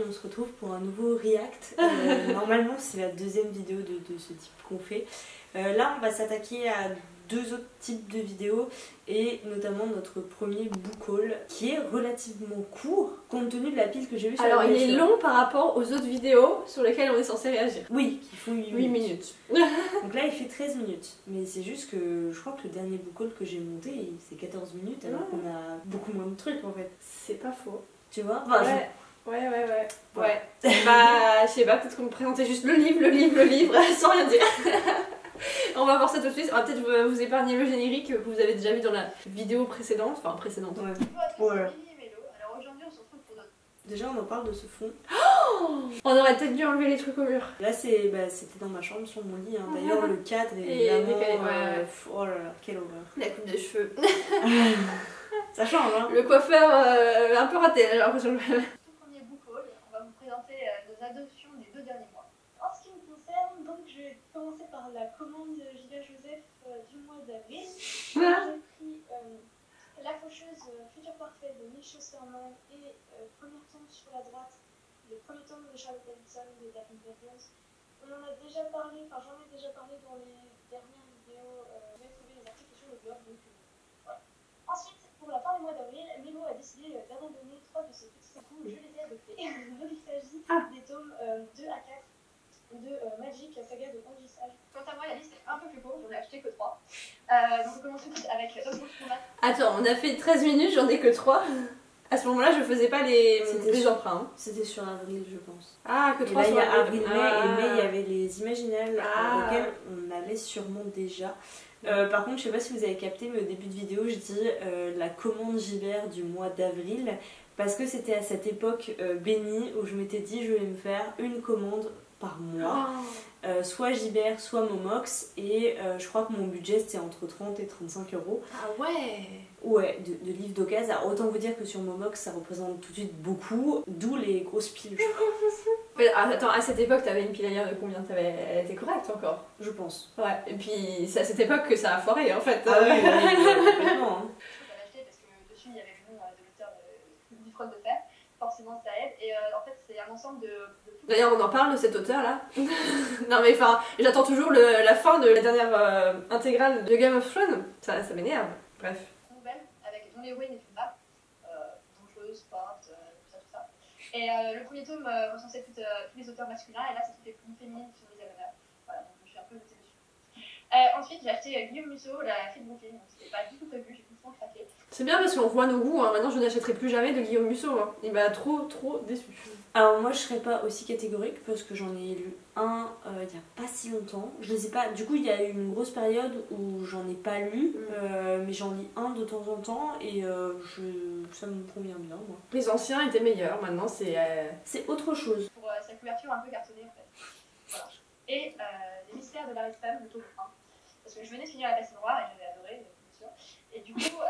on se retrouve pour un nouveau react. Normalement c'est la deuxième vidéo de ce type qu'on fait. Là on va s'attaquer à deux autres types de vidéos et notamment notre premier book haul qui est relativement court compte tenu de la pile que j'ai vue sur Alors la il est long par rapport aux autres vidéos sur lesquelles on est censé réagir. Oui, qui font 8 minutes. Donc là il fait 13 minutes. Mais c'est juste que je crois que le dernier book haul que j'ai monté c'est 14 minutes alors qu'on a beaucoup moins de trucs en fait. C'est pas faux. Tu vois enfin, ouais. Ouais. Bah je sais pas, peut-être qu'on me présentait juste le livre sans rien dire. On va voir ça tout de suite. On va peut-être vous épargner le générique que vous avez déjà vu dans la vidéo précédente. Enfin précédente. Ouais. Alors aujourd'hui on se retrouve pour notre... Déjà on en parle de ce fond. Oh, on aurait peut-être dû enlever les trucs au mur. Là c'était dans ma chambre sur mon lit. Hein. D'ailleurs le cadre est vraiment... Oh là là, quelle horreur. La coupe de cheveux. Ça change hein. Le coiffeur un peu raté, j'ai l'impression. Tout premier book haul, on va vous présenter nos adoptions des 2 derniers mois. En ce qui me concerne, donc je vais commencer par la commande Giga Joseph du mois d'avril. J'ai pris La Faucheuse Futur Parfait de Michel Sermon et premier tome sur la droite, le premier tome de Charlotte Davidson de Daphne Perkins. On en a déjà parlé, enfin j'en ai déjà parlé dans les dernières vidéos, vous avez trouvé les articles sur le blog, donc voilà. Ensuite, pour la fin du mois d'avril, Mélo a décidé d'abandonner 3 de ses petits coups, je les ai adoptés. Donc il s'agit des tomes 2 à 4 de Magic, la saga de Angie Sage. Quant à moi, la liste est un peu plus courte, j'en ai acheté que 3. Donc on commence tout de suite avec Dogbook Format. Attends, on a fait 13 minutes, j'en ai que 3. À ce moment-là, je faisais pas les emprunts. Hein. C'était sur avril, je pense. Ah, que 3 et là, il y a avril, mai, ah. et mai, il y avait les Imaginales auxquels on allait sûrement déjà. Par contre, je sais pas si vous avez capté, mais au début de vidéo, je dis la commande Gibert du mois d'avril. Parce que c'était à cette époque bénie où je m'étais dit je vais me faire une commande par mois. Soit Gibert, soit Momox. Et je crois que mon budget c'était entre 30 et 35 euros. Ah ouais. Ouais, de livres d'occasion. Autant vous dire que sur Momox ça représente tout de suite beaucoup, d'où les grosses piles. Attends, à cette époque t'avais une pile à lire de combien? Elle était correcte encore? Je pense. Ouais, et puis c'est à cette époque que ça a foiré en fait. Ah oui, complètement. Hein. Je l'ai acheté parce que dessus il y avait le nom de l'auteur du Frog de Fer, forcément ça aide. Et en fait c'est un ensemble de... D'ailleurs on en parle de cet auteur là. Non mais enfin, j'attends toujours la fin de la dernière intégrale de Game of Thrones. Ça m'énerve. Bref. Dont l'héroïne est une femme, dangereuse, forte, tout ça. Et le premier tome recensait tous les auteurs masculins, et là c'est toutes les plumes féminines qui sont les honneurs. Voilà, donc je suis un peu jetée dessus. Ensuite j'ai acheté Guillaume Musso, La fille de Brooklyn, donc c'était pas du tout prévu, j'ai complètement craqué. C'est bien parce qu'on voit nos goûts, hein. Maintenant je n'achèterai plus jamais de Guillaume Musso, hein. Il m'a trop déçu. Alors moi je serais pas aussi catégorique parce que j'en ai lu un il y a pas si longtemps. Je les ai pas. Du coup il y a eu une grosse période où j'en ai pas lu, mais j'en lis un de temps en temps et ça me convient bien moi. Les anciens étaient meilleurs, maintenant c'est autre chose. Pour sa couverture un peu cartonnée en fait. Voilà. Et Les Mystères de l'Aristam, le tome 1. Parce que je venais de finir La Place Noire et j'avais adoré, bien sûr. Et du coup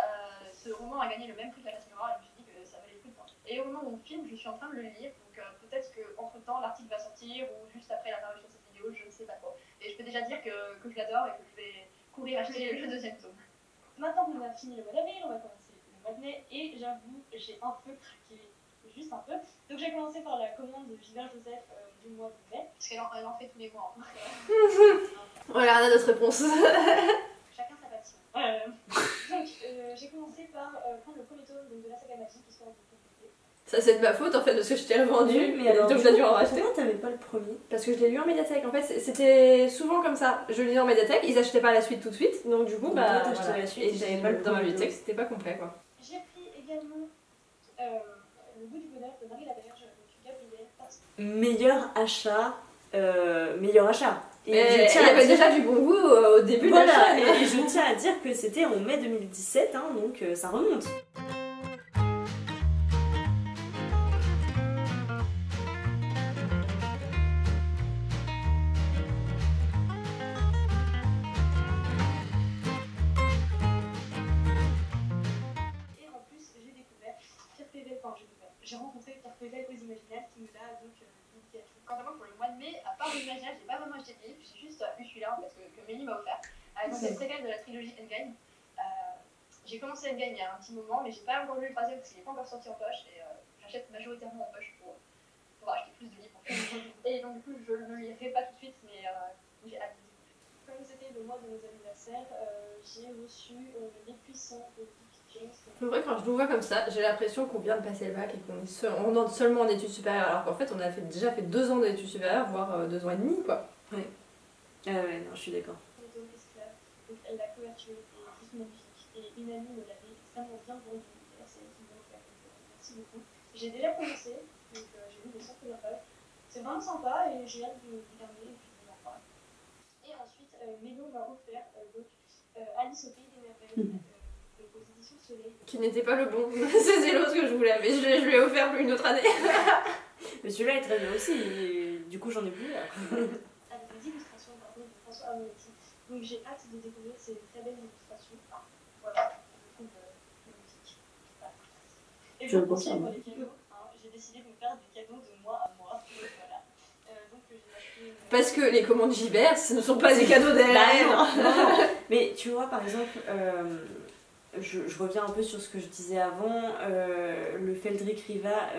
ce roman a gagné le même prix que La Place Noire et je me suis dit que ça valait le coup de temps. Et au moment où on filme, je suis en train de le lire, donc peut-être qu'entre temps l'article va sortir ou juste après la parution de cette vidéo, je ne sais pas trop. Et je peux déjà dire que je l'adore et que je vais courir acheter le deuxième tome. Maintenant qu'on a fini le mois d'avril, on va commencer le mois de mai et j'avoue, j'ai un peu craqué, juste un peu. Donc j'ai commencé par la commande de Gilbert Joseph du mois de mai. Parce qu'elle en fait tous les mois. Voilà, on a notre réponse. Chacun sa passion. Donc j'ai commencé par prendre le premier tome de la saga Magic, histoire de compléter. Ça c'est de ma faute en fait parce que je t'ai revendu, mais alors donc j'ai dû en racheter. Pourquoi t'avais pas le premier? Parce que je l'ai lu en médiathèque, en fait c'était souvent comme ça. Je lisais en médiathèque, ils achetaient pas la suite tout de suite, donc du coup voilà. la suite et j'avais pas dans ma bibliothèque, c'était pas complet quoi. J'ai pris également Le goût du bonheur de Marie Laberge, de Gabriel. Meilleur achat. Et il y avait déjà du bon goût au début de l'achat. Voilà, et je tiens à dire que c'était en mai 2017, hein, donc ça remonte. J'ai rencontré Pierre Pével aux Imaginaires qui me l'a donc dédié. Quant à moi pour le mois de mai, à part les Imaginaires, j'ai pas vraiment acheté de livre, j'ai juste eu celui-là parce que Mélie m'a offert. Donc c'est le préquel de la trilogie Endgame. J'ai commencé Endgame il y a un petit moment, mais j'ai pas encore lu le troisième parce qu'il n'est pas encore sorti en poche et j'achète majoritairement en poche pour tout de suite, mais j'ai hâte de découvrir. Comme c'était le mois de nos anniversaires, j'ai reçu Les Puissants de Dick James. C'est vrai, quand je nous vois comme ça, j'ai l'impression qu'on vient de passer le bac et qu'on on entre seulement en études supérieures, alors qu'en fait on a déjà fait 2 ans d'études supérieures, voire 2 ans et demi quoi. Ouais. Ah ouais, non, je suis d'accord. Donc la couverture est juste magnifique et une amie me l'avait extrêmement bien vendue. C'est elle qui m'a offert, merci beaucoup. J'ai déjà commencé, donc j'ai lu les 100 premières pages. C'est vraiment sympa et j'ai hâte de regarder et puis de en parler. Et ensuite, Mélo m'a offert Alice au Pays des Merveilles aux éditions Soleil. Qui n'était pas le bon, c'est Zélos que je voulais, mais je lui ai offert une autre année. Mais celui-là est très bien aussi, et du coup j'en ai plus là. Avec des illustrations par contre de François Amonetti. Donc j'ai hâte de découvrir ces très belles illustrations. Voilà, je trouve magnifique. Voilà. Et pour poursuivre les cadeaux, j'ai décidé de me faire des cadeaux de moi à moi. Donc voilà. Donc j'ai acheté Parce que les commandes Gibert, ce ne sont pas des cadeaux d'elle. Non. Mais tu vois, par exemple, je reviens un peu sur ce que je disais avant, le Feldric Riva,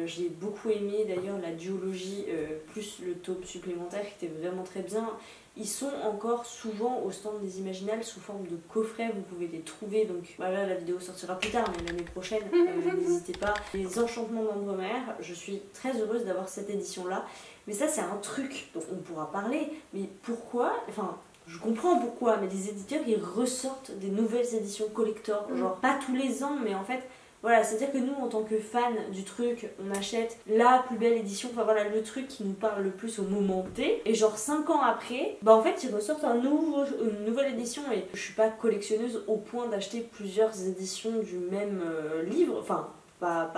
j'ai beaucoup aimé d'ailleurs la duologie plus le tome supplémentaire qui était vraiment très bien. Ils sont encore souvent au stand des Imaginales sous forme de coffret, vous pouvez les trouver, donc voilà, la vidéo sortira plus tard, mais l'année prochaine, n'hésitez pas. Les Enchantements d'Andromère, je suis très heureuse d'avoir cette édition là, mais ça c'est un truc dont on pourra parler, mais pourquoi, enfin je comprends pourquoi, mais les éditeurs ils ressortent des nouvelles éditions collector, genre pas tous les ans, mais en fait voilà, c'est-à-dire que nous, en tant que fans du truc, on achète la plus belle édition, enfin voilà, le truc qui nous parle le plus au moment T. Et genre 5 ans après, bah en fait, ils ressortent une nouvelle édition. Et je suis pas collectionneuse au point d'acheter plusieurs éditions du même livre. Enfin, pas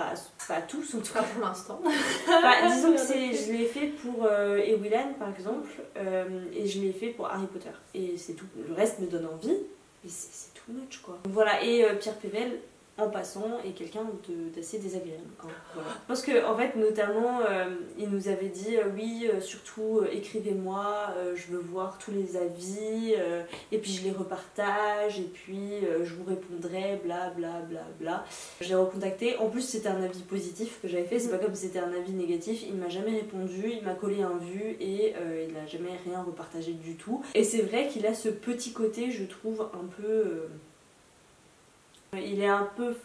tous en tout cas. Pas pour l'instant. Bah, disons que je l'ai fait pour Ewilan par exemple, et je l'ai fait pour Harry Potter. Et c'est tout. Le reste me donne envie, mais c'est too much quoi. Donc voilà, et Pierre Pével, en passant, est quelqu'un d'assez désagréable. Hein, voilà. Parce que en fait, notamment, il nous avait dit oui, surtout écrivez-moi, je veux voir tous les avis, et puis je les repartage, et puis je vous répondrai, bla bla bla bla. Je l'ai recontacté. En plus, c'était un avis positif que j'avais fait. C'est pas comme si c'était un avis négatif. Il m'a jamais répondu, il m'a collé un vu et il n'a jamais rien repartagé du tout. Et c'est vrai qu'il a ce petit côté, je trouve, un peu. Il est un peu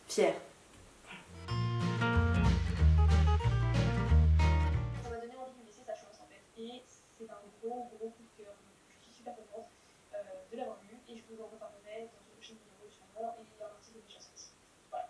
fier. Ça m'a donné envie de lui laisser sa chance en fait. Et c'est un gros coup de cœur. Donc je suis super contente de l'avoir lu et je vous en reparlerai dans une prochaine vidéo sur moi et un article déjà sorti. Voilà.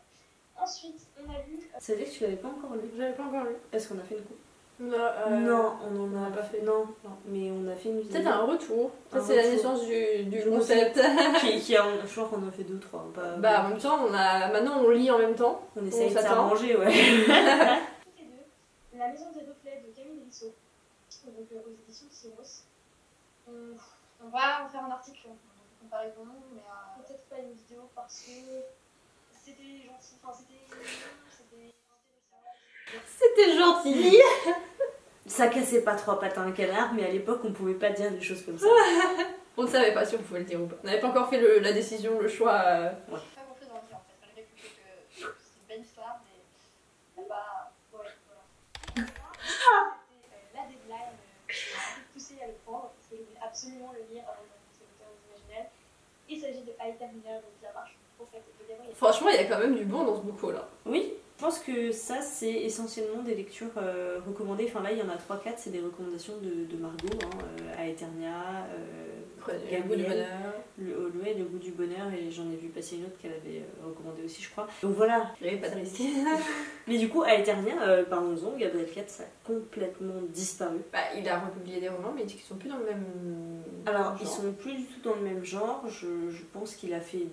Ensuite, on a lu. Ça veut dire que tu l'avais pas encore lu? J'avais pas encore lu. Est-ce qu'on a fait une coupe? Non, on en a pas fait. Non, mais on a fait une vidéo. Peut-être un retour. C'est la naissance du concept. Je crois qu'on en a fait 2 ou 3. Bah en même temps, maintenant on lit en même temps. On essaye de s'attend. s'arranger, ouais. Toutes les deux, La Maison des Reflets de Camille Delisseau, donc aux éditions Syros. On va en faire un article de comparaison, mais peut-être pas une vidéo parce que c'était gentil, enfin c'était intéressant. C'était gentil. Ça cassait pas 3 pattes à un canard, mais à l'époque on pouvait pas dire des choses comme ça. On ne savait pas si on pouvait le dire ou pas. On n'avait pas encore fait la décision, le choix. Ouais. Pas compris dans le dire en fait, malgré que c'est une belle histoire, mais pas. Ouais, voilà. C'était la deadline, j'ai un peu poussé à le prendre parce que je voulais absolument le lire avant de rencontrer l'auteur d'Imaginal. Il s'agit de Aeternia, donc la marche pour fait. Franchement, il y a quand même du bon dans ce bouquin là. Oui, je pense que ça c'est essentiellement des lectures recommandées. Enfin là il y en a 3-4, c'est des recommandations de Margot, hein, Aeternia, Le goût du bonheur. Le goût du bonheur, et j'en ai vu passer une autre qu'elle avait recommandée aussi je crois. Donc voilà. Il n'y avait pas de risque. Mais du coup Aeternia, parlons-en, Gabriel Katz a complètement disparu. Bah, il a republié des romans mais il dit qu'ils sont plus dans le même Alors genre. ils sont plus du tout dans le même genre, je pense qu'il a fait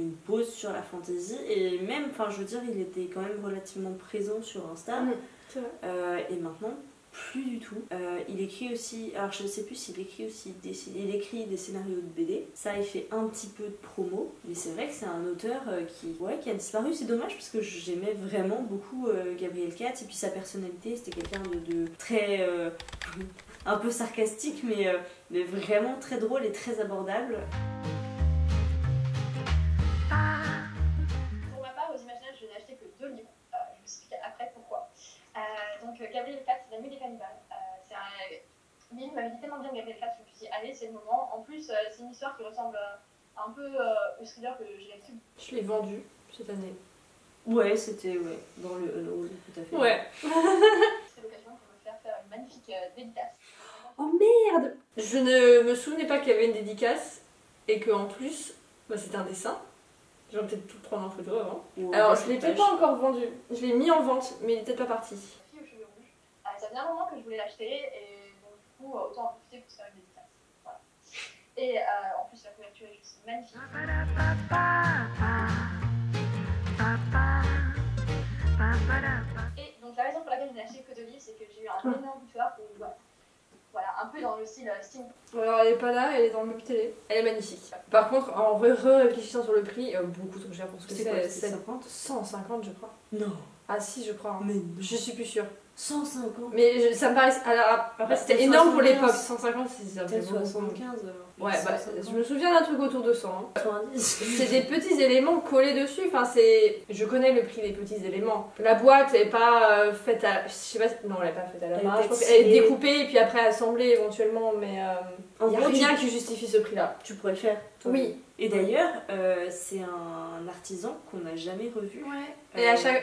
une pause sur la fantasy, et même, enfin je veux dire, il était quand même relativement présent sur Insta, c'est vrai. et maintenant plus du tout. Il écrit aussi, alors je ne sais plus s'il écrit aussi il écrit des scénarios de BD, ça il fait un petit peu de promo, mais c'est vrai que c'est un auteur qui a disparu. C'est dommage parce que j'aimais vraiment beaucoup Gabriel Katz, et puis sa personnalité, c'était quelqu'un de très un peu sarcastique, mais vraiment très drôle et très abordable. Pour ma part, aux Imaginales, je n'ai acheté que 2 livres. Je vous explique après pourquoi. Donc, Gabriel Katz, La Nuit des Cannibales. C'est Mais il m'avait dit tellement bien Gabriel Klatt que je me suis dit, allez, c'est le moment. En plus, c'est une histoire qui ressemble un peu au thriller que j'ai l'habitude. Je l'ai vendu cette année. Ouais, c'était dans le tout à fait. Ouais. C'est l'occasion pour me faire une magnifique dédicace. Oh merde! Je ne me souvenais pas qu'il y avait une dédicace et qu'en plus, c'était un dessin. J'aurais peut-être tout prendre en photo avant. Alors, je l'ai peut-être pas encore vendu. Je l'ai mis en vente, mais il est peut-être pas parti. Fille aux cheveux rouges. Ça faisait un moment que je voulais l'acheter et donc du coup, autant en profiter pour se faire une dédicace. Voilà. Et en plus, la couverture est juste magnifique. Et donc la raison pour laquelle je n'ai acheté que 2 livres, c'est que j'ai eu un énorme coup de cœur pour une boîte. Voilà, un peu dans le style steam. Alors elle est pas là, elle est dans le meuble télé. Elle est magnifique. Par contre, en réfléchissant sur le prix, beaucoup trop cher pour ce que c'est. 150 je crois. Non. Ah si je crois. Mais je suis plus sûre. 150. Mais ça me paraît. Alors après c'était énorme pour l'époque. 150 c'est un peu 75. Ouais, je me souviens d'un truc autour de 100. Hein. 90. C'est des petits éléments collés dessus. Enfin, c'est. Je connais le prix des petits éléments. La boîte est pas faite à. Je sais pas. Non, elle est pas faite à la main. Je pense qu'elle est découpée et puis après assemblée éventuellement. Mais il n'y a rien qui justifie ce prix-là. Tu pourrais le faire. Toi. Oui. Et d'ailleurs, c'est un artisan qu'on n'a jamais revu. Ouais.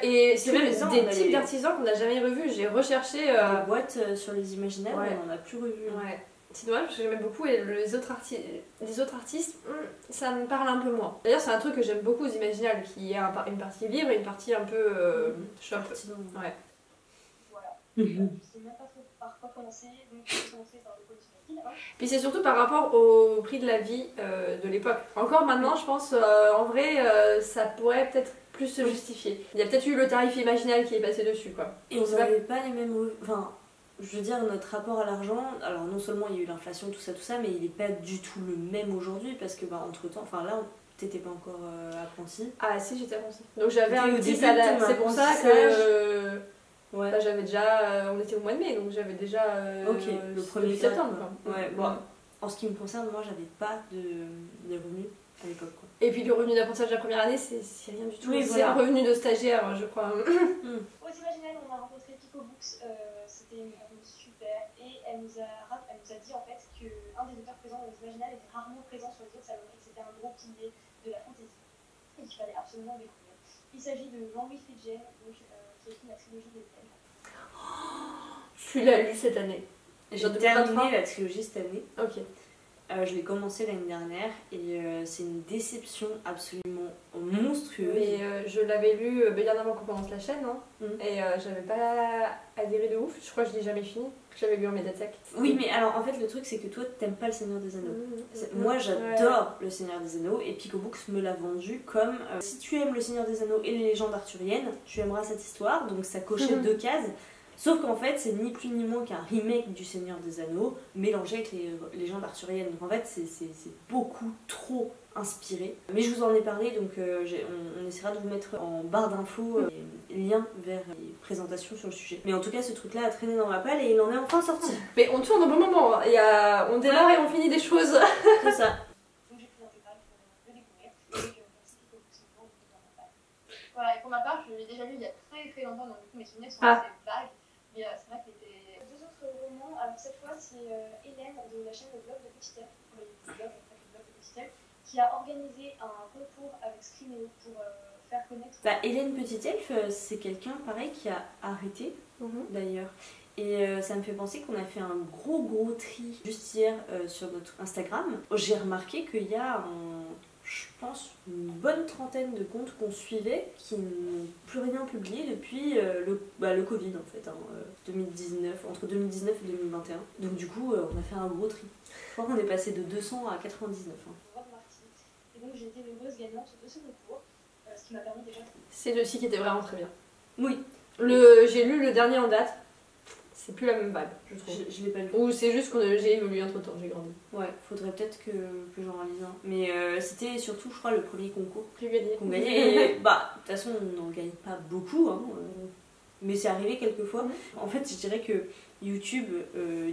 Et c'est même ans, des types d'artisans qu'on n'a jamais revus. J'ai recherché. Des boîtes sur les imaginaires, on n'en a plus revu. Ouais. C'est dommage parce que j'aimais beaucoup et les autres artistes, ça me parle un peu moins. D'ailleurs, c'est un truc que j'aime beaucoup aux Imaginales, qui est une partie livre et une partie un peu shop. Ouais. Voilà. Je sais même pas trop par quoi commencer, donc je vais commencer par le pôle cinéphile. Puis c'est surtout par rapport au prix de la vie de l'époque. Encore maintenant, je pense, en vrai, ça pourrait peut-être plus se justifier. Il y a peut-être eu le tarif Imaginal qui est passé dessus, quoi. Et on n'avait pas les mêmes... Enfin, je veux dire, notre rapport à l'argent, alors non seulement il y a eu l'inflation, tout ça, mais il n'est pas du tout le même aujourd'hui parce que entre temps, enfin là, t'étais pas encore apprenti. Ah si, j'étais apprenti. Donc j'avais un petit salaire, c'est pour ça que j'avais déjà, on était au mois de mai, donc j'avais déjà le 1er septembre. Ouais, bon, en ce qui me concerne, moi j'avais pas de revenus à l'époque. Et puis le revenu d'apprentissage de la première année, c'est rien du tout. Oui, c'est un revenu de stagiaire, je crois. Aux Imaginales, on a rencontré Pico Books, c'était une personne super, et elle nous a dit en fait qu'un des auteurs présents aux Imaginales était rarement présent sur les autres salons et que c'était un gros pilier de la fantaisie et qu'il fallait absolument découvrir. Il s'agit de Jean-Louis Fidjen, donc, qui écrit la trilogie des Thèmes. Tu l'as lu cette année? J'ai terminé la trilogie cette année. Ok. Je l'ai commencé l'année dernière et c'est une déception absolument monstrueuse. Mais je l'avais lu bien avant qu'on commence la chaîne, hein, et j'avais pas adhéré de ouf. Je crois que je l'ai jamais fini. J'avais lu en médiathèque. Oui, mais alors en fait, le truc c'est que toi t'aimes pas le Seigneur des Anneaux. Moi j'adore le Seigneur des Anneaux et Pico Books me l'a vendu comme si tu aimes le Seigneur des Anneaux et les légendes arthuriennes, tu aimeras cette histoire. Donc ça cochait 2 cases. Sauf qu'en fait, c'est ni plus ni moins qu'un remake du Seigneur des Anneaux mélangé avec les légendes arthuriennes. Donc en fait, c'est beaucoup trop inspiré. Mais je vous en ai parlé, donc on essaiera de vous mettre en barre d'infos les liens vers les présentations sur le sujet. Mais en tout cas, ce truc-là a traîné dans la palle et il en est enfin sorti. Mais on tourne au bon moment. On démarre et on finit des choses. C'est ça. Donc j'ai pris l'intégrale pour le découvrir. Et merci Pico Books pour dans ma part. Voilà, et pour ma part, je l'ai déjà lu il y a très longtemps, donc du coup mes souvenirs sont assez vagues. Mais c'est vrai qu'il était 2 autres romans. Alors cette fois, c'est Hélène de la chaîne Le Blog de Petit Elf, le blog de Petit Elf, qui a organisé un concours avec Screameo pour faire connaître. Hélène Petit Elf, c'est quelqu'un pareil qui a arrêté d'ailleurs. Et ça me fait penser qu'on a fait un gros tri juste hier sur notre Instagram. J'ai remarqué qu'il y a je pense une bonne trentaine de comptes qu'on suivait qui n'ont plus rien publié depuis le Covid en fait, 2019, entre 2019 et 2021. Donc du coup on a fait un gros tri. Je crois qu'on est passé de 200 à 99. Et donc j'ai été l'heureuse gagnante de ce concours, ce qui m'a permis déjà... C'est le site qui était vraiment très bien. Oui. J'ai lu le dernier en date. C'est plus la même vibe, je trouve. Je l'ai pas lu. Ou c'est juste que j'ai évolué entre temps, j'ai grandi. Ouais, faudrait peut-être que j'en réalise un. Mais c'était surtout, je crois, le premier concours qu'on gagnait. Et de toute façon, on n'en gagne pas beaucoup, hein, mais c'est arrivé quelques fois. En fait, je dirais que YouTube,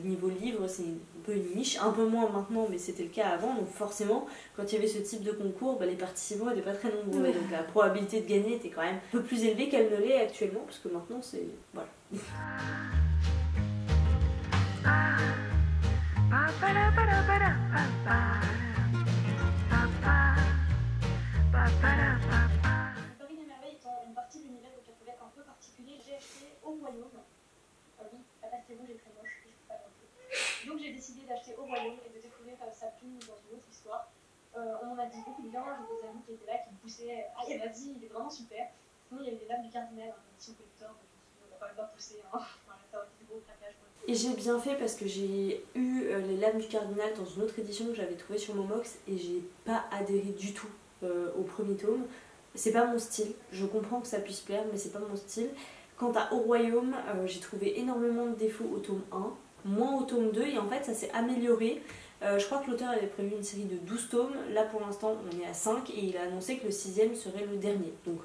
niveau livre, c'est un peu une niche, un peu moins maintenant, mais c'était le cas avant. Donc forcément, quand il y avait ce type de concours, les participants n'étaient pas très nombreux. Donc la probabilité de gagner était quand même un peu plus élevée qu'elle ne l'est actuellement, parce que maintenant, c'est... Voilà. j'ai décidé d'acheter Au Royaume et de découvrir Sapling dans une autre histoire. On m'en a dit beaucoup de bien, j'ai des amis qui étaient là, qui me poussaient. Allez, vas-y, il est vraiment super. Sinon, il y avait Les Lames du Cardinal, une édition collector, je me suis dit, on va quand même pas pousser, hein. Voilà, ça aurait été des gros craquages. Et j'ai bien fait parce que j'ai eu Les Lames du Cardinal dans une autre édition que j'avais trouvée sur Momox et j'ai pas adhéré du tout au premier tome. C'est pas mon style, je comprends que ça puisse plaire, mais c'est pas mon style. Quant à Au Royaume, j'ai trouvé énormément de défauts au tome 1, moins au tome 2, et en fait ça s'est amélioré. Je crois que l'auteur avait prévu une série de 12 tomes, là pour l'instant on est à 5, et il a annoncé que le 6ème serait le dernier. Donc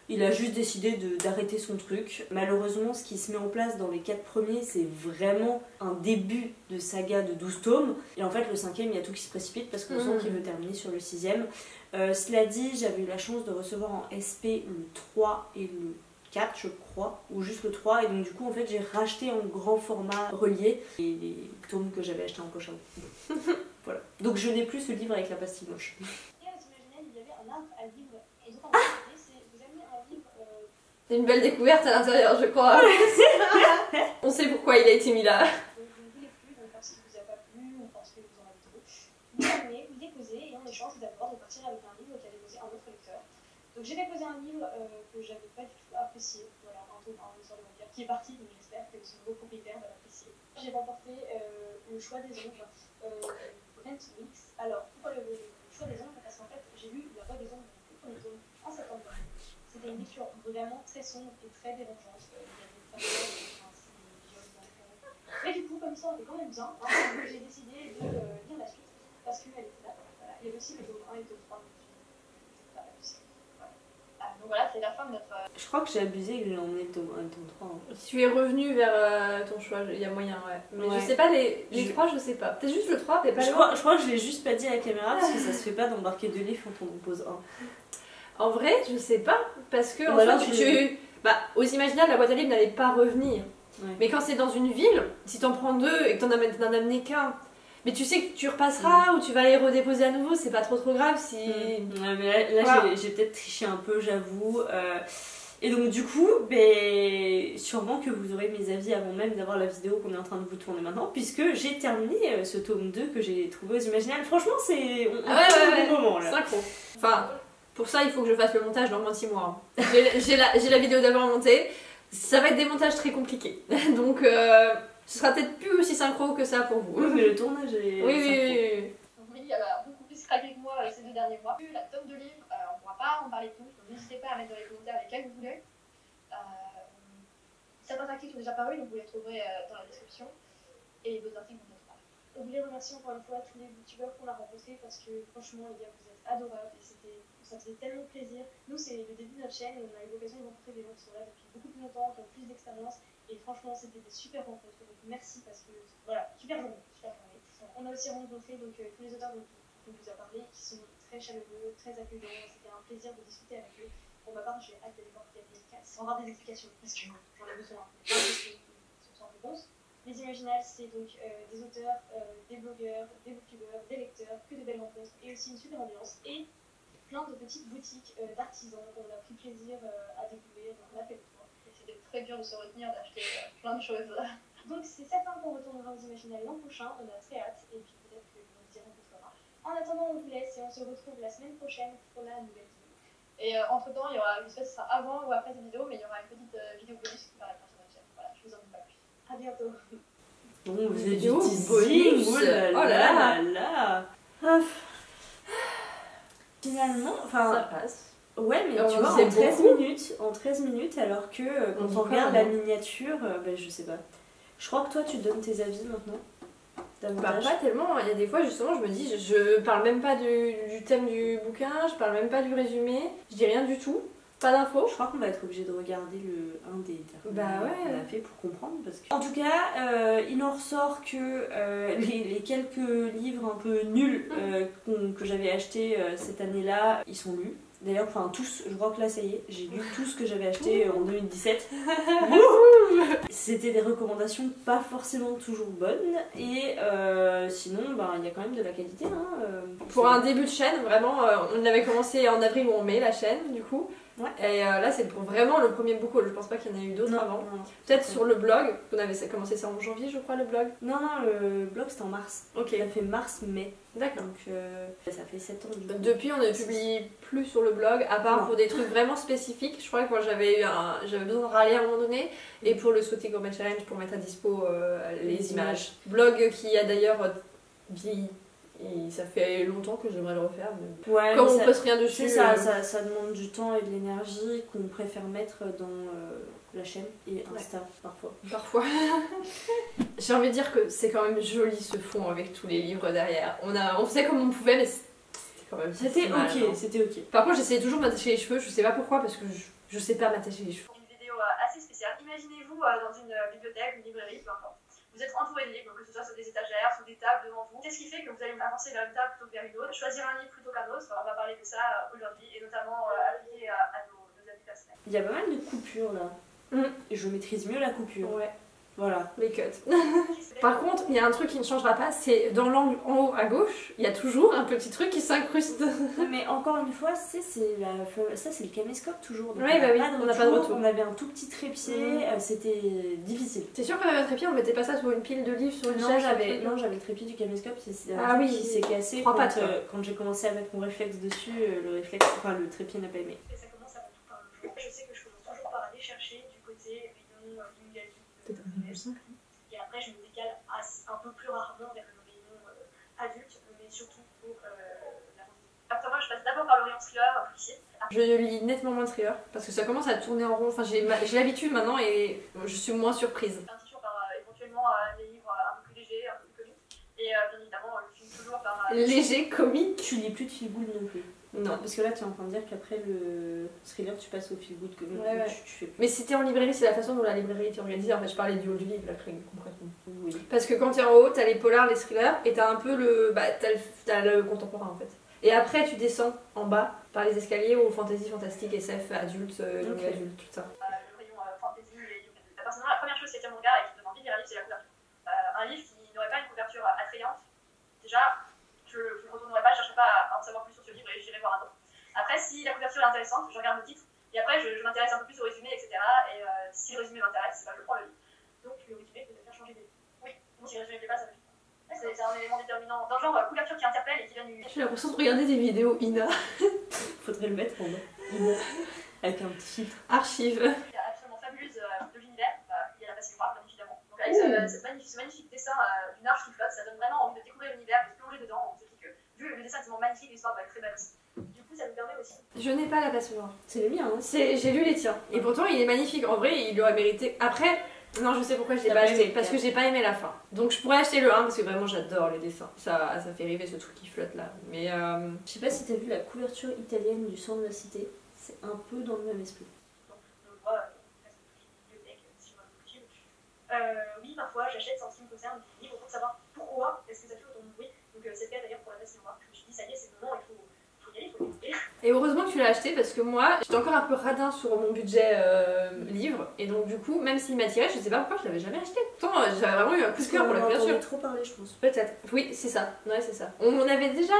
il a juste décidé d'arrêter son truc. Malheureusement, ce qui se met en place dans les 4 premiers, c'est vraiment un début de saga de 12 tomes. Et en fait, le 5ème, il y a tout qui se précipite parce qu'on sent qu'il veut terminer sur le 6ème. Cela dit, j'avais eu la chance de recevoir en SP le 3 et le 4, je crois, ou juste le 3. Et donc, du coup, en fait, j'ai racheté en grand format relié les tomes que j'avais achetés en poche à haut. Voilà. Donc, je n'ai plus ce livre avec la pastille moche. Et à s'imaginer, il y avait un arbre à livre. Et donc, en fait, vous avez un livre. C'est une belle découverte à l'intérieur, je crois. On sait pourquoi il a été mis là. Je ne voulais plus, donc parce qu'il ne vous a pas plu ou parce que vous en avez trop. Vous amenez, vous déposez et en échange, d'accord de partir avec un livre qui a déposé un autre lecteur. Donc j'ai déposé un livre que j'avais pas du tout apprécié, voilà, un tome 1 de l'histoire de vampire, qui est parti, donc j'espère que son nouveau propriétaire va l'apprécier. J'ai remporté Le Choix des Ombres, Brent Weeks. Alors, pourquoi le Choix des Ombres? Parce qu'en fait, j'ai lu La Voix des Ombres, le premier tome, en septembre. C'était une lecture vraiment très sombre et très dérangeante. Il y avait pas de viols, d'enfants. Mais du coup, comme ça, on est quand même bien. Hein, j'ai décidé de lire la suite parce qu'elle était là. Voilà. Il y avait aussi le tome 1 et le tome 3. Donc voilà, c'est la fin de notre. Je crois que j'ai abusé et que j'ai emmené le tome 1 et le tome 3. Hein. Tu es revenu vers ton choix, il y a moyen, ouais. Mais ouais. Je sais pas, les 3, je sais pas. Peut-être juste le 3, mais pas le 1. Je crois que je l'ai juste pas dit à la caméra parce que ça se fait pas d'embarquer 2 livres quand on en pose un. En vrai, je sais pas, parce que bah en fait, aux Imaginables, la boîte à livres n'allait pas revenir. Ouais. Mais quand c'est dans une ville, si t'en prends 2 et que t'en amené qu'un, mais tu sais que tu repasseras ou tu vas les redéposer à nouveau, c'est pas trop grave si. Ouais, mais là voilà. j'ai peut-être triché un peu, j'avoue. Et donc du coup, sûrement que vous aurez mes avis avant même d'avoir la vidéo qu'on est en train de vous tourner maintenant, puisque j'ai terminé ce tome 2 que j'ai trouvé aux Imaginables. Franchement, c'est un bon moment là. Synchro. Enfin, pour ça, il faut que je fasse le montage dans moins de 6 mois. J'ai la vidéo d'abord montée. Ça va être des montages très compliqués. Donc, ce sera peut-être plus aussi synchro que ça pour vous. Oui, mais le tournage est. Oui, il a beaucoup plus craqué que moi ces 2 derniers mois. La tome de livres, on ne pourra pas en parler tous, donc n'hésitez pas à mettre dans les commentaires lesquels vous voulez. Certains articles ont déjà paru, donc vous les trouverez dans la description. Et d'autres articles vont être là. On voulait remercier encore une fois tous les youtubeurs qu'on a rencontrés parce que franchement, les gars, vous êtes adorables et ça faisait tellement plaisir. Nous, c'est le début de notre chaîne et on a eu l'occasion de rencontrer des gens qui sont là depuis beaucoup plus longtemps, qui ont plus d'expérience. Et franchement, c'était des super rencontres. Donc merci parce que, voilà, super journée. On a aussi rencontré donc, tous les auteurs dont on vous a parlé, qui sont très chaleureux, très accueillants. C'était un plaisir de discuter avec eux. Pour ma part, j'ai hâte d'aller voir sans avoir des explications parce que j'en ai besoin. Sans réponse. Les Imaginables, c'est donc des auteurs, des blogueurs, des booktubeurs, des lecteurs, que de belles rencontres et aussi une super ambiance. Et plein de petites boutiques d'artisans qu'on a pris plaisir à découvrir. On a fait le tour. C'était très dur de se retenir d'acheter plein de choses. Donc c'est certain qu'on retournera aux Imaginables l'an prochain, on a très hâte et puis peut-être que vous direz qu'on fera. En attendant, on vous laisse et on se retrouve la semaine prochaine pour la nouvelle vidéo. Et entre temps, il y aura, je sais pas si ce sera avant ou après cette vidéo, mais il y aura une petite vidéo bonus qui paraîtra sur notre chaîne. Voilà, je vous en dis pas plus. À bientôt. Bon, vous êtes du teasing. Oh là là. Finalement, enfin. Ça passe. Ouais, mais tu vois, en 13 minutes, alors que quand on regarde la miniature, je sais pas. Je crois que toi, tu donnes tes avis maintenant. Pas tellement, il y a des fois justement je me dis je parle même pas du thème du bouquin, je parle même pas du résumé, je dis rien du tout, pas d'infos. Je crois qu'on va être obligé de regarder un des derniers qu'on a fait pour comprendre. Parce que... En tout cas, il en ressort que les quelques livres un peu nuls que j'avais achetés cette année-là, ils sont lus. D'ailleurs, enfin tous, je crois que là ça y est, j'ai lu tout ce que j'avais acheté en 2017. C'était des recommandations pas forcément toujours bonnes et sinon il y a quand même de la qualité. Hein, pour un début de chaîne, vraiment, on avait commencé en avril ou en mai la chaîne du coup. Ouais. Et là, c'est vraiment le premier book haul. Je pense pas qu'il y en a eu d'autres avant. Peut-être sur le blog. On avait commencé ça en janvier, je crois, le blog. Non, le blog c'était en mars. Ok. Il a fait mars-mai. D'accord. Donc ça fait 7 ans. Depuis, on ne publie plus sur le blog, à part pour des trucs vraiment spécifiques. Je crois que moi j'avais besoin de râler à un moment donné. Et pour le Sauté Gourmet Challenge, pour mettre à dispo les images. Blog qui a d'ailleurs vieilli. Et ça fait longtemps que j'aimerais le refaire, mais ouais, comme mais on poste rien dessus... Ça demande du temps et de l'énergie qu'on préfère mettre dans la chaîne et Insta parfois. Parfois. J'ai envie de dire que c'est quand même joli ce fond avec tous les livres derrière. On faisait comme on pouvait, mais c'était quand même... C'était ok. Par contre, j'essayais toujours de m'attacher les cheveux, je sais pas pourquoi, parce que je sais pas m'attacher les cheveux. Une vidéo assez spéciale. Imaginez-vous dans une bibliothèque, une librairie, peu importe. Vous êtes entouré de livres, que ce soit sur des étagères, sur des tables devant vous. Qu'est-ce qui fait que vous allez avancer vers une table plutôt que vers une autre? Choisir un livre plutôt qu'un autre, on va parler de ça aujourd'hui, et notamment appliqué à nos avis personnels. Il y a pas mal de coupures là. Et je maîtrise mieux la coupure. Ouais. Voilà. Les cuts. Par contre, il y a un truc qui ne changera pas, c'est dans l'angle en haut à gauche, il y a toujours un petit truc qui s'incruste. Mais encore une fois, ça c'est le caméscope toujours. Donc ouais, bah oui, on n'a pas de retour. On avait un tout petit trépied, c'était difficile. C'est sûr qu'on avait un trépied, on mettait pas ça sur une pile de livres, sur une chaise. Non, j'avais le trépied du caméscope, qui s'est cassé quand j'ai commencé à mettre mon réflexe dessus, le trépied n'a pas aimé. Et ça commence à tout un jour. Je sais que je commence toujours par aller chercher du côté rayon Lingali. Et après, je me décale un peu plus rarement vers le rayon adulte, mais surtout pour la revue. Après moi, je passe d'abord par le rayon thriller, policier. Je lis nettement moins de thriller parce que ça commence à tourner en rond. Enfin, j'ai l'habitude maintenant et je suis moins surprise. Toujours par éventuellement des livres un peu plus légers, un peu plus comiques. Et bien évidemment, je finis toujours par. Léger, comique. Tu lis plus de feel good non plus. Non. Parce que là, tu es en train de dire qu'après le thriller, tu passes au feel good que tu fais. Mais si t'es en librairie, c'est la façon dont la librairie était organisée. En fait, je parlais du haut du livre, là, concrètement. Oui. Parce que quand t'es en haut, t'as les polars, les thrillers, et t'as un peu le. Bah, t'as le contemporain en fait. Et après, tu descends en bas par les escaliers au fantasy, fantastique, SF, adulte, young adulte, tout ça. Le rayon fantasy et young adulte. Personnellement, la première chose qui attire mon regard et qui me donne envie de lire un livre, c'est la couverture. Un livre qui n'aurait pas une couverture attrayante, déjà, je ne retournerai pas, je ne chercherai pas à en savoir plus sur ce livre et j'irai voir un autre. Après, si la couverture est intéressante, je regarde le titre, et après je m'intéresse un peu plus au résumé, etc. Et si le résumé m'intéresse, je prends le livre. Donc le résumé peut me faire changer d'avis. Oui, si le résumé ne plaît pas, ça me plaît. C'est un élément déterminant. Dans le genre couverture qui interpelle et qui vient du... J'ai l'impression de regarder des vidéos Ina. Faudrait le mettre en bas. Ina. Avec un petit filtre. Archive. Il y a absolument fabuleuse de l'univers. Il y a la passion noire, bien évidemment. Donc avec ce magnifique dessin d'une arche qui flotte, ça donne vraiment envie de découvrir l'univers, de se plonger dedans. On se dit que vu le dessin est tellement magnifique, l'histoire va être très belle aussi. Du coup, ça nous permet aussi. Je n'ai pas la passion noire. C'est le mien, hein. J'ai lu les tiens. Et pourtant, il est magnifique. En vrai, il aurait mérité. Après, non, je sais pourquoi je l'ai pas acheté. Parce que j'ai pas aimé la fin. Donc, je pourrais acheter le 1 parce que vraiment, j'adore les dessins. Ça fait rêver ce truc qui flotte là. Mais je sais pas si t'as vu la couverture italienne du Sang de la Cité. C'est un peu dans le même esprit. On le voit bibliothèque, si on a possible. Oui, parfois, j'achète sans ce qui me concerne des livres pour savoir pourquoi est-ce que ça fait autant de bruit. Donc, c'est le cas d'ailleurs pour la passion noire. Je me suis dit, ça y est, c'est le moment, il faut y aller, il faut l'écouter. Et heureusement que tu l'as acheté parce que moi j'étais encore un peu radin sur mon budget livre et donc du coup même s'il m'attirait je sais pas pourquoi je l'avais jamais acheté. Pourtant j'avais vraiment eu un coup de cœur pour la couverture. On en a trop parlé je pense. Peut-être. Oui c'est ça. Ouais c'est ça. On avait déjà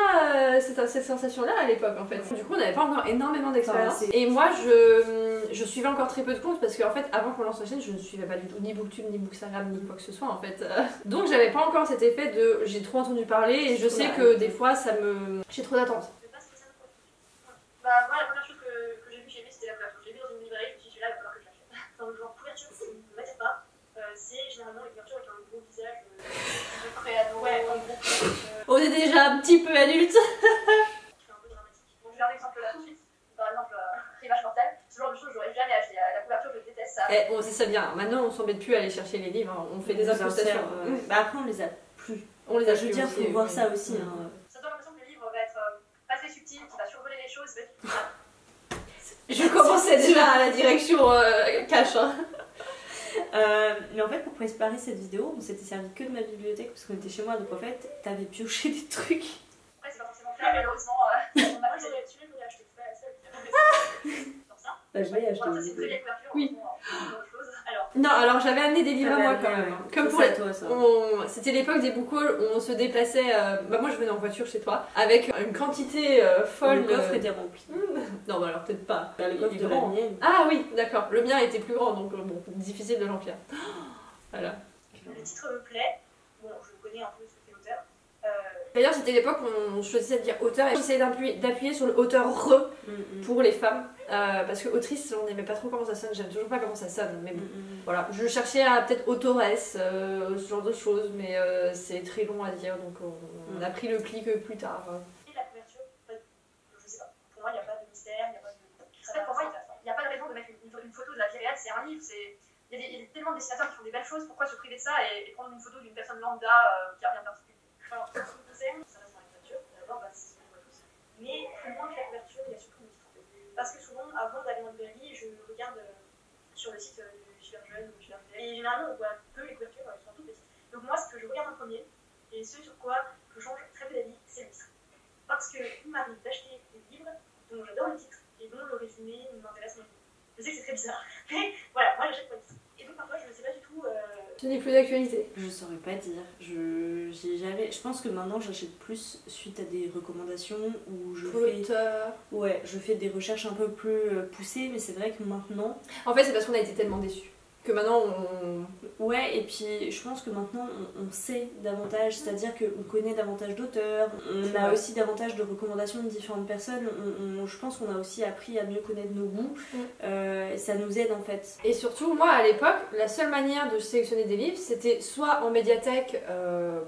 cette sensation là à l'époque en fait. Du coup on n'avait pas encore énormément d'expérience. Et moi je suivais encore très peu de comptes parce qu'en fait avant qu'on lance la chaîne je ne suivais pas du tout ni Booktube ni Bookstagram ni quoi que ce soit en fait. Donc j'avais pas encore cet effet de j'ai trop entendu parler et je sais que des fois ça me... j'ai trop d'attentes. Bah, moi, la première chose que j'ai vue chez lui, c'était la couverture. Je l'ai vue dans une librairie, je me suis dit, celui-là, il va falloir que je l'achète. Dans le genre couverture qui ne m'attire pas, c'est généralement les couvertures avec un gros visage de pré-ado. Ouais, un gros On est déjà un petit peu adulte. qui fait un peu dramatique. Donc, je vais un exemple là tout de suite. Par exemple, Rivage Mortel. Ce genre de choses, j'aurais jamais acheté. La couverture, je déteste ça. Bon, c'est ça bien. Maintenant, on s'embête plus à aller chercher les livres. Hein. On fait des incrustations. Bah après, on les a plus. On les a je veux dire, faut voir ça aussi. Hein. Ça donne l'impression que le livre va être pas très subtil, qu'il va survoler les choses. Je commençais déjà à la direction cash. Hein. Mais en fait, pour préparer cette vidéo, on s'était servi que de ma bibliothèque parce qu'on était chez moi. Donc en fait, t'avais pioché des trucs. Après, c'est pas forcément clair, malheureusement. On a pas celui-là, je l'ai acheté. Dans ça. Bah, je l'ai acheté. Ça, c'est une très vieille couverture. Oui. Autre chose. Alors, Non, alors j'avais amené des livres à moi quand même. Comme pour toi, ça. C'était l'époque des book hauls où on se déplaçait. Bah moi je venais en voiture chez toi avec une quantité folle. Le coffre était rempli. Non, bah alors peut-être pas. Le coffre Il est de grand. la mienne. Ah oui, d'accord. Le mien était plus grand donc bon, difficile de l'emplir. Voilà. Le titre me plaît. Bon, je connais un peu ce qu'est l'auteur. D'ailleurs, c'était l'époque où on choisissait de dire auteur et j'essayais d'appuyer sur le auteur re pour les femmes. Parce que autrice, on n'aimait pas trop comment ça sonne, j'aime toujours pas comment ça sonne. Mais bon, voilà. Je cherchais à peut-être autoresse, ce genre de choses, mais c'est très long à dire donc on a pris le clic plus tard. Et la couverture, je sais pas. Pour moi, il n'y a pas de mystère, il n'y a pas de. En fait, pour moi, il n'y a pas de raison de mettre une photo de la vie réelle, c'est un livre, il y a tellement de dessinateurs qui font des belles choses, pourquoi se priver de ça et prendre une photo d'une personne lambda qui a rien de particulier. Alors, en ce qui me concerne, ça reste dans la couverture, d'abord, c'est ce qu'on voit tous. Mais plus loin que la couverture, il y a surtout le titre. Parce que souvent, avant d'aller en librairie, je regarde sur le site du Giverjeune ou du Giverjeune. Et généralement, on voit peu les couvertures, elles sont toutes petites. Donc, moi, ce que je regarde en premier, et ce sur quoi je change très peu d'avis, c'est le titre. Parce qu'il m'arrive d'acheter des livres dont j'adore le titre et dont le résumé m'intéresse moins. Je sais que c'est très bizarre, mais voilà, moi j'achète pour le titre. Et donc parfois je ne sais pas du tout. Ce n'est plus d'actualité. Je saurais pas dire. Je pense que maintenant j'achète plus suite à des recommandations où je fais des recherches un peu plus poussées, mais c'est vrai que maintenant. En fait, c'est parce qu'on a été tellement déçus que maintenant Ouais, et puis je pense que maintenant on sait davantage, c'est-à-dire qu'on connaît davantage d'auteurs, on a aussi davantage de recommandations de différentes personnes, je pense qu'on a aussi appris à mieux connaître nos goûts, et ça nous aide en fait. Et surtout, moi à l'époque, la seule manière de sélectionner des livres, c'était soit en médiathèque,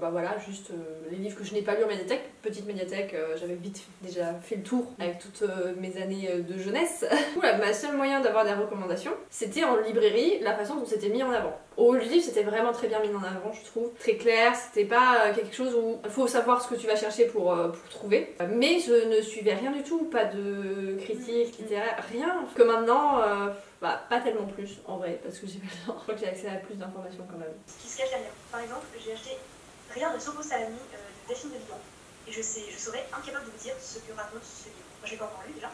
bah voilà, juste les livres que je n'ai pas lus en médiathèque, petite médiathèque, j'avais vite déjà fait le tour avec toutes mes années de jeunesse. Ma seule moyen d'avoir des recommandations, c'était en librairie, la façon dont c'était mis en avant. Au livre, c'était vraiment très bien mis en avant, je trouve. Très clair, c'était pas quelque chose où il faut savoir ce que tu vas chercher pour trouver. Mais je ne suivais rien du tout, pas de critique littéraire, rien. Que maintenant, bah, pas tellement plus en vrai, parce que je crois que j'ai accès à plus d'informations quand même. Ce qui se cache derrière. Par exemple, j'ai acheté Rien de Soko Salami de Delphine de Vigan. Et je serais incapable de vous dire ce que raconte ce livre. Moi, je l'ai pas encore lu déjà.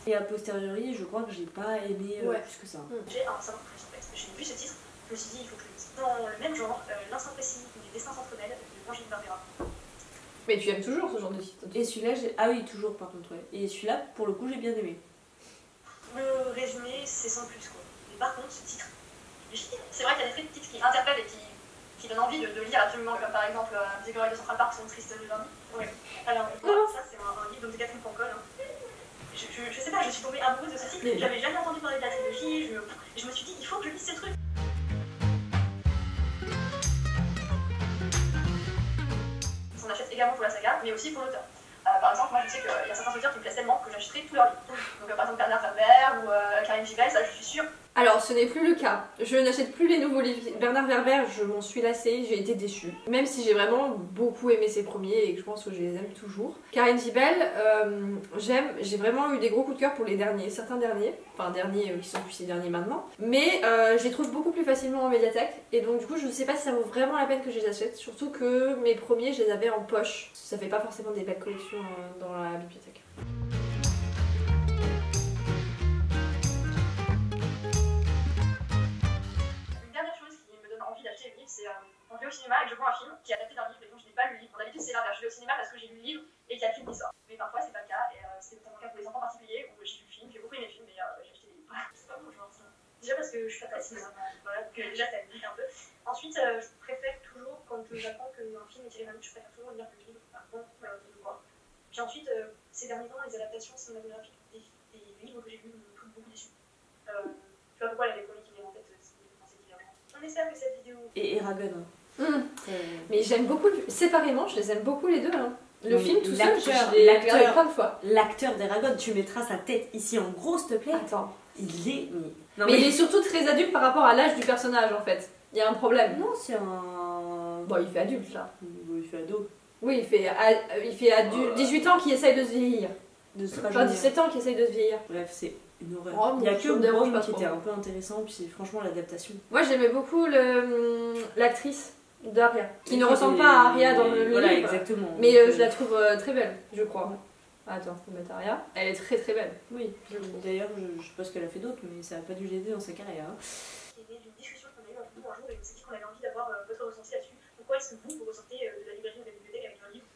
Et a posteriori, je crois que j'ai pas aimé plus que ça. J'ai un savoir plus en fait. J'ai vu ce titre, je me suis dit il faut que je le lise. Dans le même genre, L'instant précis ou Les destins s'entremêlent de Brigitte Barbera. Mais tu aimes toujours ce genre de titre? Et celui-là, ah oui, toujours par contre, ouais. Et celui-là, pour le coup, j'ai bien aimé. Le résumé, c'est sans plus quoi. Mais par contre, ce titre, c'est vrai qu'il y a des titres qui interpellent et qui donnent envie de lire absolument, comme par exemple Les écureuils de Central Park sont tristes le lundi. Ouais. Alors, ça, c'est un livre de Catherine Pancol. Je sais pas, je suis tombée amoureuse de ce titre, j'avais jamais entendu parler de la trilogie, je me suis dit il faut que je lise ce truc. On achète également pour la saga, mais aussi pour l'auteur. Par exemple, moi je sais qu'il y a certains auteurs qui me plaisent tellement que j'achèterai tous leurs livres. Donc par exemple Bernard Werber ou Karine Gibel, ça je suis sûre. Alors, ce n'est plus le cas. Je n'achète plus les nouveaux livres. Bernard Werber, je m'en suis lassée, j'ai été déçue. Même si j'ai vraiment beaucoup aimé ses premiers et que je pense que je les aime toujours. Karine Gibel, j'ai vraiment eu des gros coups de cœur pour les derniers, certains derniers. Enfin, derniers qui sont plus ces derniers maintenant. Mais je les trouve beaucoup plus facilement en médiathèque. Et donc, du coup, je ne sais pas si ça vaut vraiment la peine que je les achète. Surtout que mes premiers, je les avais en poche. Ça fait pas forcément des belles collections dans la bibliothèque. C'est quand je vais au cinéma et que je vois un film qui est adapté d'un livre et dont je n'ai pas lu le livre. D'habitude, c'est l'inverse. Je vais au cinéma parce que j'ai lu le livre et qu'il y a le film qui sort. Mais parfois, c'est pas le cas. Et c'est notamment le cas pour les enfants particuliers où j'ai vu le film, j'ai beaucoup aimé le film, mais j'ai acheté les livres. C'est pas mon genre ça. Déjà parce que je suis pas très cinéma. Voilà, que déjà ça limite un peu. Ensuite, je préfère toujours, quand j'apprends qu'un film est tiré d'un livre, je préfère toujours lire le livre avant de le voir. Puis ensuite, ces derniers temps, les adaptations cinématographiques des livres que j'ai lus me trouvent beaucoup déçus. Tu vois pourquoi les premiers qui viennent en tête, c'est des pensées divergentes. On espère que cette vidéo. Et Eragon. Mais j'aime beaucoup, séparément, je les aime beaucoup les deux. Hein. Le film tout seul, je l'ai regardé plein de fois. L'acteur d'Eragon, tu mettras sa tête ici en gros, s'il te plaît. Attends. Il est. Non, mais il est surtout très adulte par rapport à l'âge du personnage en fait. Il y a un problème. Non, c'est un. Bon, il fait adulte là. Il fait ado. Oui, il fait 18 ans qui essaye de se vieillir. Enfin, 17 ans qui essaye de se vieillir. Bref, c'est une horreur. Oh, il y a que Brom qui trop. était un peu intéressant, puis c'est franchement l'adaptation. Moi j'aimais beaucoup l'actrice d'Aria, qui ne ressemble pas à Aria dans le voilà, livre. Exactement. Mais je la trouve très belle, je crois. Attends, faut mettre Aria. Elle est très très belle. Oui, d'ailleurs je sais pas ce qu'elle a fait d'autre, mais ça n'a pas dû l'aider dans sa carrière. Il y a une discussion qu'on a nous un jour et on s'est dit qu'on avait envie d'avoir votre ressenti là-dessus. Pourquoi est-ce que vous ressortez de la librairie ou de la bibliothèque avec un livre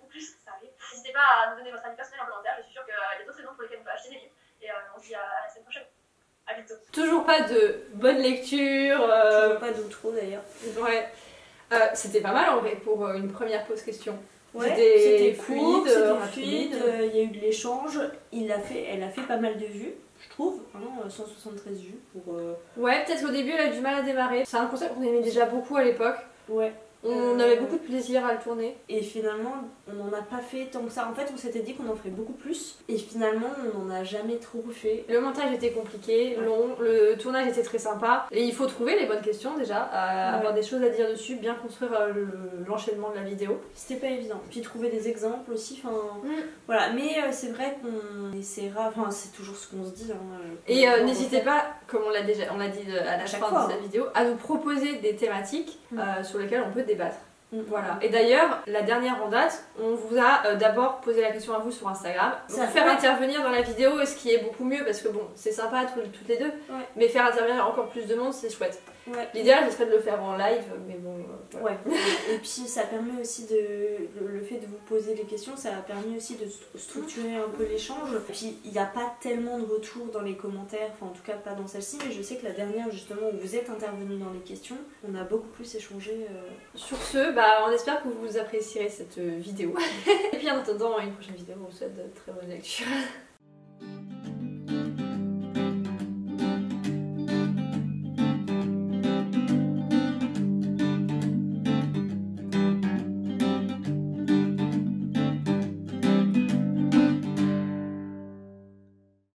ou plus, ça arrive. N'hésitez pas à nous donner votre avis personnel en commentaire, je suis sûre qu'il y a d'autres raisons pour lesquelles on peut acheter des livres. Et on se dit à la semaine prochaine. À bientôt. Toujours pas de bonne lecture. Toujours pas d'outro d'ailleurs. Ouais. C'était pas mal en vrai pour une première pause question. Ouais, c'était court, fluide, c'était fluide, il y a eu de l'échange, elle a fait pas mal de vues, je trouve, vraiment 173 vues pour... Ouais, peut-être qu'au début elle a eu du mal à démarrer. C'est un concept qu'on aimait déjà beaucoup à l'époque. Ouais. On avait beaucoup de plaisir à le tourner. Et finalement, on n'en a pas fait tant que ça. En fait, on s'était dit qu'on en ferait beaucoup plus. Et finalement, on n'en a jamais trop fait. Le montage était compliqué, long, le tournage était très sympa. Et il faut trouver les bonnes questions déjà, avoir des choses à dire dessus, bien construire l'enchaînement de la vidéo. C'était pas évident. Puis trouver des exemples aussi, voilà. Mais c'est vrai qu'on essaiera, enfin c'est toujours ce qu'on se dit. Et n'hésitez pas, comme on l'a dit à la fin de cette vidéo, à nous proposer des thématiques sur lesquelles on peut débattre. Voilà. Et d'ailleurs, la dernière en date, on vous a d'abord posé la question à vous sur Instagram. Vous faire intervenir dans la vidéo, ce qui est beaucoup mieux parce que bon, c'est sympa toutes les deux, mais faire intervenir encore plus de monde, c'est chouette. Ouais. L'idéal, ce serait de le faire en live, mais bon. Voilà. Ouais. Et puis ça permet aussi le fait de vous poser les questions, ça a permis aussi de structurer un peu l'échange. Puis il n'y a pas tellement de retours dans les commentaires, enfin en tout cas pas dans celle-ci, mais je sais que la dernière justement où vous êtes intervenu dans les questions, on a beaucoup plus échangé. Sur ce, on espère que vous apprécierez cette vidéo. Et puis en attendant une prochaine vidéo, on vous souhaite de très bonne lecture.